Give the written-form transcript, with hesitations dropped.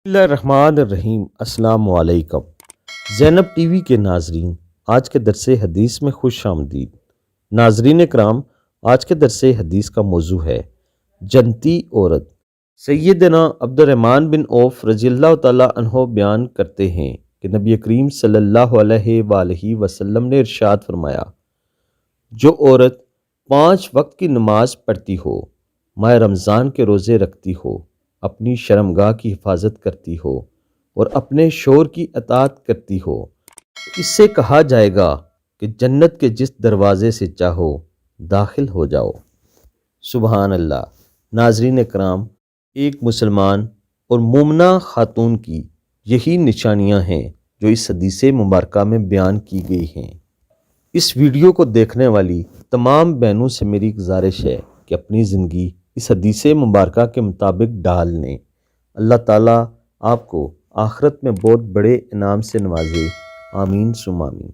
بسم اللہ الرحمن الرحیم۔ السلام علیکم زینب ٹی وی کے ناظرین، آج کے درس حدیث میں خوش آمدید۔ ناظرین کرام، آج کے درس حدیث کا موضوع ہے جنتی عورت۔ سیدنا عبد الرحمن بن عوف رضی اللہ تعالیٰ عنہ بیان کرتے ہیں کہ نبی کریم صلی اللہ علیہ وآلہ وسلم نے ارشاد فرمایا، جو عورت 5 وقت کی نماز پڑھتی ہو، ماہ رمضان کے روزے رکھتی ہو، اپنی شرمگاہ کی حفاظت کرتی ہو اور اپنے شوہر کی اطاعت کرتی ہو، اس سے کہا جائے گا کہ جنت کے جس دروازے سے چاہو داخل ہو جاؤ۔ سبحان اللہ۔ ناظرین کرام، ایک مسلمان اور مومنہ خاتون کی یہی نشانیاں ہیں جو اس حدیث مبارکہ میں بیان کی گئی ہیں۔ اس ویڈیو کو دیکھنے والی تمام بہنوں سے میری گزارش ہے کہ اپنی زندگی اس حدیث مبارکہ کے مطابق ڈال لیں۔ اللہ تعالیٰ آپ کو آخرت میں بہت بڑے انعام سے نوازے۔ آمین ثم آمین۔